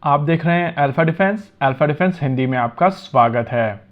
आप देख रहे हैं अल्फा डिफेंस हिंदी में आपका स्वागत है।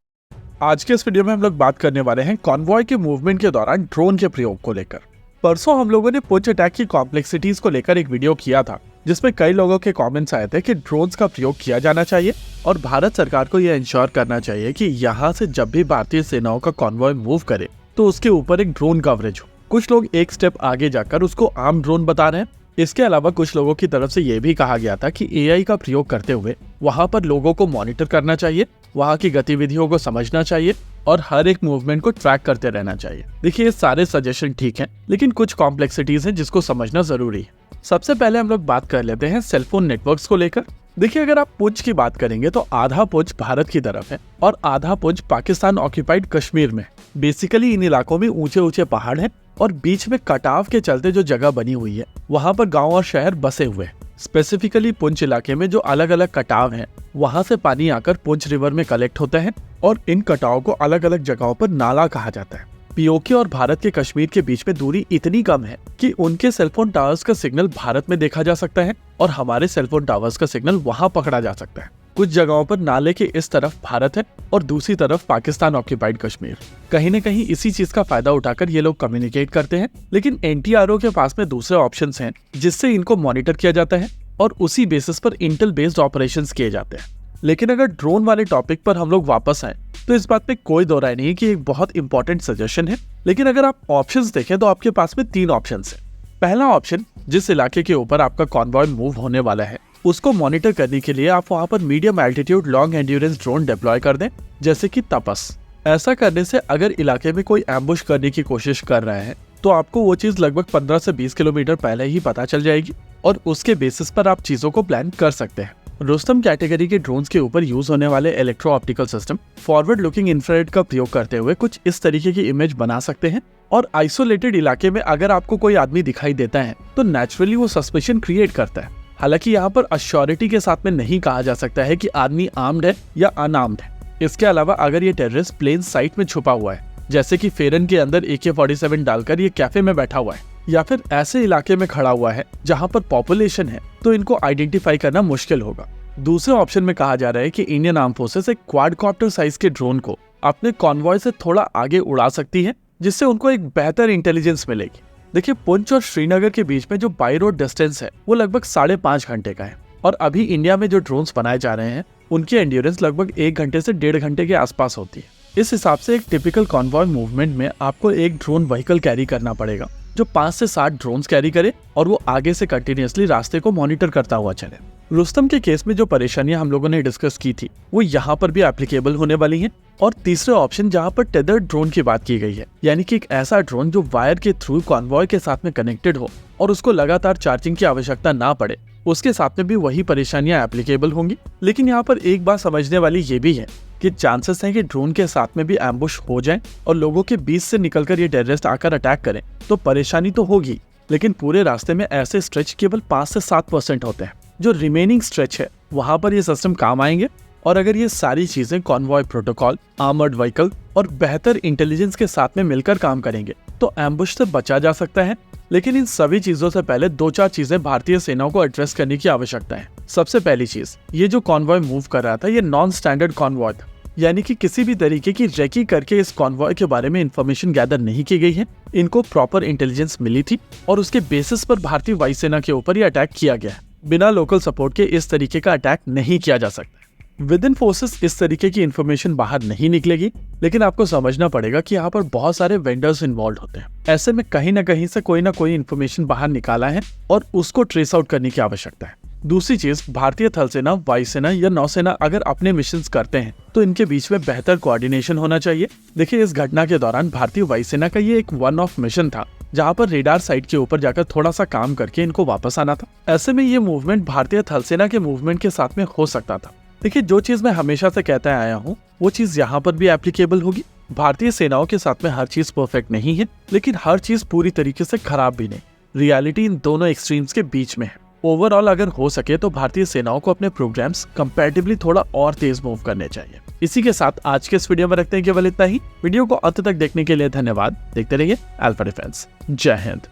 आज के इस वीडियो में हम लोग बात करने वाले हैं कॉन्वॉय के मूवमेंट के दौरान ड्रोन के प्रयोग को लेकर। परसों हम लोगों ने पुंछ अटैक की कॉम्प्लेक्सिटीज को लेकर एक वीडियो किया था, जिसमें कई लोगों के कमेंट्स आए थे कि ड्रोन्स का प्रयोग किया जाना चाहिए और भारत सरकार को यह इंश्योर करना चाहिए कि यहाँ से जब भी भारतीय सेनाओं का कॉन्वॉय मूव करे तो उसके ऊपर एक ड्रोन कवरेज हो। कुछ लोग एक स्टेप आगे जाकर उसको आम ड्रोन बता रहे हैं। इसके अलावा कुछ लोगों की तरफ से यह भी कहा गया था कि एआई का प्रयोग करते हुए वहां पर लोगों को मॉनिटर करना चाहिए, वहां की गतिविधियों को समझना चाहिए और हर एक मूवमेंट को ट्रैक करते रहना चाहिए। देखिए, ये सारे सजेशन ठीक हैं, लेकिन कुछ कॉम्प्लेक्सिटीज हैं जिसको समझना जरूरी है। सबसे पहले हम लोग बात कर लेते हैं सेलफोन नेटवर्क्स को लेकर। देखिए, अगर आप पुंछ की बात करेंगे तो आधा पुंछ भारत की तरफ है और आधा पुंछ पाकिस्तान ऑक्यूपाइड कश्मीर में। बेसिकली इन इलाकों में ऊंचे ऊंचे पहाड़ हैं और बीच में कटाव के चलते जो जगह बनी हुई है वहां पर गांव और शहर बसे हुए हैं। स्पेसिफिकली पुंछ इलाके में जो अलग अलग कटाव हैं वहां से पानी आकर पुंछ रिवर में कलेक्ट होता है और इन कटाव को अलग अलग जगहों पर नाला कहा जाता है। पीओके और भारत के कश्मीर के बीच में दूरी इतनी कम है कि उनके सेलफोन टावर्स का सिग्नल भारत में देखा जा सकता है और हमारे सेलफोन टावर्स का सिग्नल वहां पकड़ा जा सकता है। कुछ जगहों पर नाले के इस तरफ भारत है और दूसरी तरफ पाकिस्तान ऑक्यूपाइड कश्मीर। कहीं न कहीं इसी चीज का फायदा उठाकर ये लोग कम्युनिकेट करते हैं, लेकिन एनटीआरओ के पास में दूसरे ऑप्शंस हैं जिससे इनको मॉनिटर किया जाता है और उसी बेसिस पर इंटेल बेस्ड ऑपरेशंस किए जाते हैं। लेकिन अगर ड्रोन वाले टॉपिक पर हम लोग वापस आए तो इस बात पे कोई दो राय नहीं कि एक बहुत इंपॉर्टेंट सजेशन है। लेकिन अगर आप ऑप्शंस देखें तो आपके पास में 3 ऑप्शंस हैं। पहला ऑप्शन, जिस इलाके के ऊपर आपका कॉन्वॉय मूव होने वाला है उसको मॉनिटर करने के लिए आप वहां पर medium altitude long endurance drone deploy कर दें, जैसे कि तपस। ऐसा करने से अगर इलाके में कोई एम्बुश करने की कोशिश कर रहा है तो आपको वो चीज लगभग 15 से 20 किलोमीटर पहले ही पता चल जाएगी और उसके बेसिस पर आप चीजों को प्लान कर सकते हैं। रुस्तम कैटेगरी के ड्रोन्स के ऊपर यूज होने वाले electro optical system forward looking infrared का प्रयोग करते हुए कुछ इस तरीके की इमेज बना सकते हैं और आइसोलेटेड इलाके में अगर आपको कोई आदमी दिखाई देता है तो नेचुरली वो सस्पेशन क्रिएट करता है। हालांकि यहाँ पर अश्योरिटी के साथ में नहीं कहा जा सकता है कि आदमी आर्म्ड है या अनआर्म्ड है। इसके अलावा अगर ये टेररिस्ट प्लेन साइट में छुपा हुआ है, जैसे कि फेरन के अंदर AK-47 डालकर ये कैफे में बैठा हुआ है या फिर ऐसे इलाके में खड़ा हुआ है जहाँ पर पॉपुलेशन है, तो इनको आइडेंटिफाई करना मुश्किल होगा। दूसरे ऑप्शन में कहा जा रहा है कि इंडियन आर्म फोर्सेस एक क्वाडकॉप्टर साइज के ड्रोन को अपने कॉन्वॉय से थोड़ा आगे उड़ा सकती है, जिससे उनको एक बेहतर इंटेलिजेंस मिलेगी। देखिए, पुंछ और श्रीनगर के बीच में जो बाई रोड डिस्टेंस है वो लगभग 5.5 घंटे का है और अभी इंडिया में जो ड्रोन्स बनाए जा रहे हैं उनकी एंड्योरेंस लगभग 1 घंटे से 1.5 घंटे के आसपास होती है। इस हिसाब से एक टिपिकल कॉन्वॉय मूवमेंट में आपको एक ड्रोन व्हीकल कैरी करना पड़ेगा जो 5 से 7 ड्रोन्स कैरी करे और वो आगे से कंटिन्यूअसली रास्ते को मॉनिटर करता हुआ चले। रुस्तम के केस में जो परेशानियां हम लोगों ने डिस्कस की थी वो यहाँ पर भी एप्लीकेबल होने वाली हैं। और तीसरे ऑप्शन जहाँ पर टेदर्ड ड्रोन की बात की गई है, यानी कि एक ऐसा ड्रोन जो वायर के थ्रू कॉन्वॉय के साथ में कनेक्टेड हो और उसको लगातार चार्जिंग की आवश्यकता ना पड़े, उसके साथ में भी वही परेशानियां एप्लीकेबल होंगी। लेकिन यहाँ पर एक बात समझने वाली ये भी है कि चांसेस हैं कि ड्रोन के साथ में भी एम्बुश हो जाए और लोगों के बीच से निकलकर ये टेररिस्ट आकर अटैक करें, तो परेशानी तो होगी, लेकिन पूरे रास्ते में ऐसे स्ट्रेच केवल 5 से 7% होते हैं। जो रिमेनिंग स्ट्रेच है वहां पर ये सिस्टम काम आएंगे और अगर ये सारी चीजें कॉन्वॉय प्रोटोकॉल, आर्मर्ड व्हीकल और बेहतर इंटेलिजेंस के साथ में मिलकर काम करेंगे तो एम्बुश से बचा जा सकता है। लेकिन इन सभी चीजों से पहले 2-4 चीजें भारतीय सेनाओं को एड्रेस करने की आवश्यकता है। सबसे पहली चीज, ये जो कॉन्वॉय मूव कर रहा था ये नॉन स्टैंडर्ड कॉन्वॉय था, यानी कि किसी भी तरीके की रेकी करके इस कॉन्वॉय के बारे में इंफॉर्मेशन गैदर नहीं की गई है। इनको प्रॉपर इंटेलिजेंस मिली थी और उसके बेसिस पर भारतीय वायुसेना के ऊपर ये अटैक किया गया है। बिना लोकल सपोर्ट के इस तरीके का अटैक नहीं किया जा सकता। विद इन फोर्सेस इस तरीके की इंफॉर्मेशन बाहर नहीं निकलेगी, लेकिन आपको समझना पड़ेगा कि यहाँ पर बहुत सारे वेंडर्स इन्वॉल्व होते हैं। ऐसे में कहीं ना कहीं से कोई ना कोई इंफॉर्मेशन बाहर निकाला है और उसको ट्रेस आउट करने की आवश्यकता है। दूसरी चीज, भारतीय थल सेना, वायुसेना या नौसेना अगर अपने मिशन करते हैं तो इनके बीच में बेहतर कोऑर्डिनेशन होना चाहिए। देखिए, इस घटना के दौरान भारतीय वायुसेना का ये एक वन ऑफ मिशन था जहाँ पर रेडार साइट के ऊपर जाकर थोड़ा सा काम करके इनको वापस आना था। ऐसे में ये मूवमेंट भारतीय थल सेना के मूवमेंट के साथ में हो सकता था। देखिए, जो चीज मैं हमेशा से कहता आया हूँ वो चीज यहाँ पर भी एप्लीकेबल होगी। भारतीय सेनाओं के साथ में हर चीज परफेक्ट नहीं है, लेकिन हर चीज पूरी तरीके से खराब भी नहीं। रियलिटी इन दोनों एक्सट्रीम्स के बीच में है। ओवरऑल अगर हो सके तो भारतीय सेनाओं को अपने प्रोग्राम्स कंपैरेटिवली थोड़ा और तेज मूव करने चाहिए। इसी के साथ आज के इस वीडियो में रखते हैं केवल इतना ही। वीडियो को अंत तक देखने के लिए धन्यवाद। देखते रहिए अल्फा डिफेंस। जय हिंद।